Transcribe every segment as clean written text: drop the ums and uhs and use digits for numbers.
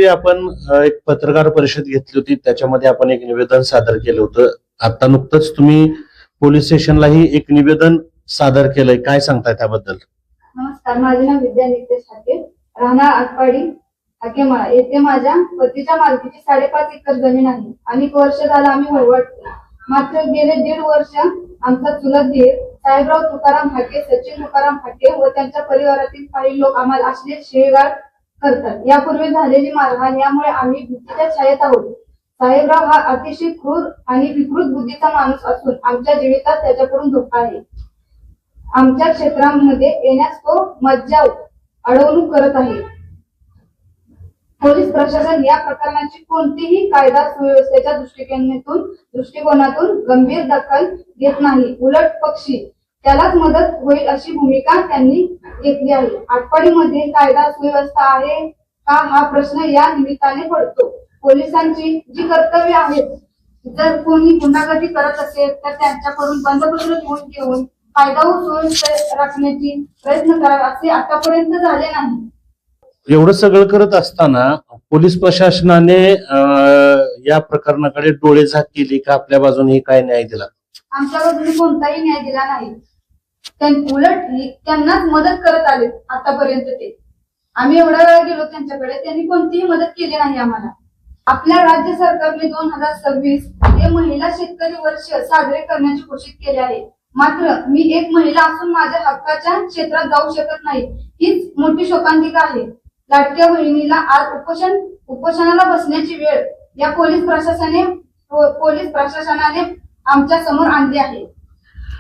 यापूर्वी आपण एक पत्रकार परिषद घेतली होती, त्याच्यामध्ये आपण एक निवेदन सादर केलं होतं. आता नुकतंच तुम्ही पोलीस स्टेशनलाही एक निवेदन सादर केलंय, काय सांगताय त्याबद्दल? नमस्कार, माझे नाव विद्या नितेश ठाके, राहणार आटपाडी हाकेमाळा येथे माझ्या पतीच्या मालकीची 5.5 एकर जमीन आहे. अनेक वर्ष झालं आम्ही वहिवाट केला. मात्र गेले 1.5 वर्ष आमचा चुलत दीर साहेबराव तुकाराम हाके, सचिन तुकाराम हाके व त्यांच्या परिवारातील काही लोक आम्हाला अश्लील शिवीगाळ करतात. यापूर्वी झालेली मारहाण यामुळे आम्ही भीतीच्या छायेत आहोत. साहेबराव हा अतिशय क्रूर आणि विकृत बुद्धीचा माणूस असून आमच्या जीवितात त्याच्याकडून धोका आहे. आमच्या क्षेत्रामध्ये येण्यास तो मज्जाव अडवणूक करत आहे. पोलीस प्रशासन या प्रकरणाची कोणतीही कायदा सुव्यवस्थेच्या दृष्टिकोनातून गंभीर दखल घेत नाही. उलट पक्षी त्यालाच मदत होईल अशी भूमिका त्यांनी घेतली आहे. आटपाडीमध्ये कायदा सुव्यवस्था आहे का हा प्रश्न या निमित्ताने पडतो. पोलिसांची जी कर्तव्य आहेत, जर कोणी गुन्हेगारी करत असेल तर त्यांच्याकडून बंधपत्र घेऊन कायदा व सुव्यवस्था राखण्याची प्रयत्न करावा, असे आतापर्यंत झाले नाही. एवढं सगळं करत असताना पोलीस प्रशासनाने या प्रकरणाकडे डोळेझाक केली का? आपल्या बाजूने काय न्याय दिला? आमच्या बाजूने कोणताही न्याय दिला नाही. उलट त्यांनाच मदत करत आले आतापर्यंत. ते आम्ही एवढा वेळा गेलो त्यांच्याकडे, त्यांनी कोणतीही मदत केली नाही आम्हाला. आपल्या राज्य सरकारने 2026 हे महिला शेतकरी वर्ष साजरे करण्याची घोषित केले आहे. मात्र मी एक महिला असून माझ्या हक्काच्या क्षेत्रात जाऊ शकत नाही, हीच मोठी शोकांतिका आहे. लाडक्या बहिणीला आज उपोषणाला बसण्याची वेळ या पोलीस प्रशासनाने आमच्या समोर आणली आहे.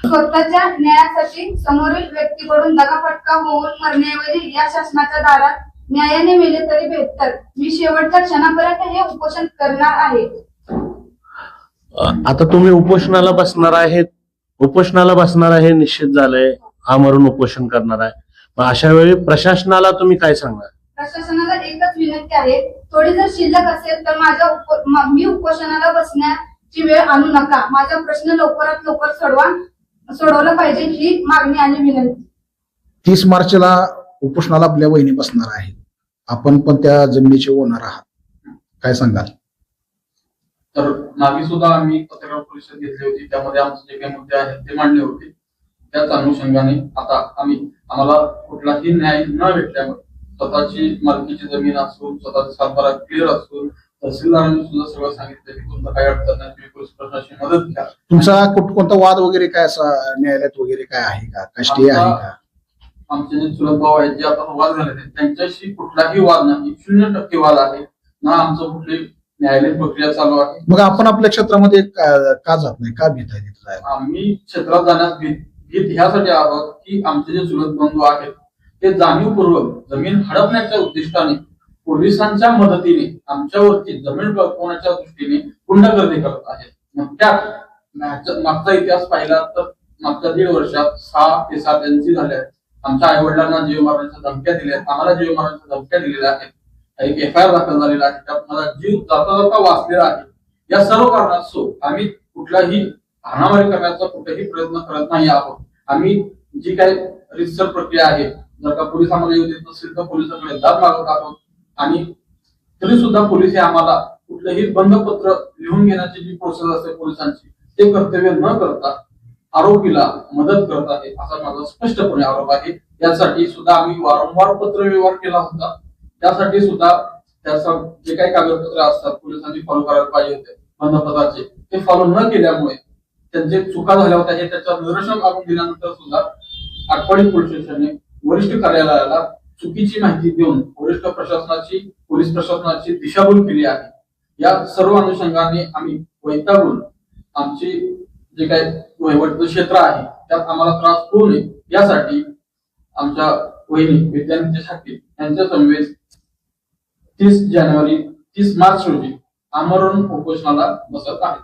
स्वतःच्या न्यायासाठी समोरील व्यक्तीकडून दगाफटका होऊन मरण्याऐवजी या शासनाच्या दारात न्यायाने मेले तरी बेहतर. मी शेवटच्या क्षणापर्यंत हे उपोषण करणार आहे. आता तुम्ही उपोषणाला बसणार आहे निश्चित झालंय, आमरण उपोषण करणार आहे. मग अशा वेळी प्रशासनाला तुम्ही काय सांगणार? प्रशासनाला एकच विनंती आहे, थोडी जर शिल्लक असेल तर मी उपोषणाला बसण्याची वेळ आणू नका. माझा प्रश्न लवकरात लवकर सोडवला पाहिजे ही मागणी आणि विनंती. 30 मार्चला उपोषणाला आपल्या वहिनी बसणार आहेत. आपण पण त्या जमिनीचे ओनर आहात, काय सांगाल? तर मागे सुद्धा आम्ही पत्रकार परिषद घेतली होती, त्यामध्ये आमचे जे काही मुद्दे आहेत ते मांडले होते. त्याच अनुषंगाने आता आम्हाला कुठलाही न्याय न भेटल्यामुळे स्वतःची मालकीची जमीन असून स्वतःचा सातबारा क्लिअर असून तहसीलदारांनी सुद्धा सगळं सांगितलं की तुमचं काही अडचण नाही, तुम्ही पोलीस प्रशासनाची मदत घ्या. तुमचा कोणता वाद वगैरे काय असा न्यायालयात वगैरे काय आहे का? स्टे आहे का? आमचे जे चुलत भाऊ आहेत जे आता वाद झाले त्यांच्याशी कुठलाही वाद नाही, 0% वाद आहे ना. आमचं कुठली न्यायालयीन प्रक्रिया चालू आहे. मग आपण आपल्या क्षेत्रामध्ये का जात नाही, का भीत आहे तिथे? आम्ही क्षेत्रात जाण्यास भीत ह्यासाठी आहोत की आमचे जे चुलत बंधू आहेत ते जाणीवपूर्वक जमीन हडपण्याच्या उद्दिष्टाने पोलिसांच्या मदतीने आमच्यावरती जमीन बळकावण्याच्या दृष्टीने गुंडगर्दी करत आहेत. मग त्यात मागचा इतिहास पाहिला तर मागच्या 1.5 वर्षात 6 ते 7 एनसी झाल्या आहेत. आमच्या आई वडिलांना जीव मारण्याच्या धमक्या दिल्या आहेत, आम्हाला जीव मारण्याच्या धमक्या दिलेल्या आहेत. एक FIR दाखल झालेला आहे, त्यात मला जीव जाता वाचलेला आहे. या सर्व कारणास्तव आम्ही कुठलाही हाणामारी करण्याचा कुठेही प्रयत्न करत नाही आहोत. आम्ही जी काही रितसर प्रक्रिया आहे, जर का पोलीस आम्हाला येऊ देत नसेल तर पोलिसांकडे दाद मागत आहोत. आणि तरी सुद्धा पोलीस हे आम्हाला कुठलंही बंधपत्र लिहून घेण्याची जी प्रोसेस असते पोलिसांची, ते कर्तव्य न करता आरोपीला मदत करत आहे असा माझा स्पष्टपणे आरोप आहे. यासाठी सुद्धा आम्ही वारंवार पत्र व्यवहार केला होता. त्यासाठी सुद्धा त्याचा जे काही कागदपत्र असतात पोलिसांनी फॉलो करायला पाहिजे होते बंधपत्राचे, ते फॉलो न केल्यामुळे त्यांचे चुका झाल्या होत्या. हे त्याचं निदर्शन काढून दिल्यानंतर सुद्धा आटपाडी पोलीस स्टेशनने वरिष्ठ कार्यालयाला चुकीची माहिती देऊन पोलीस प्रशासनाची दिशाभूल केली आहे. या सर्व अनुषंगाने आम्ही वैतागून आमची जे काही वहिवटचं क्षेत्र आहे त्यात आम्हाला त्रास होऊ नये यासाठी आमच्या वहिनी विद्या नितेश ठाके यांच्या समवेत 30 मार्च रोजी आमरण उपोषणाला बसत आहे.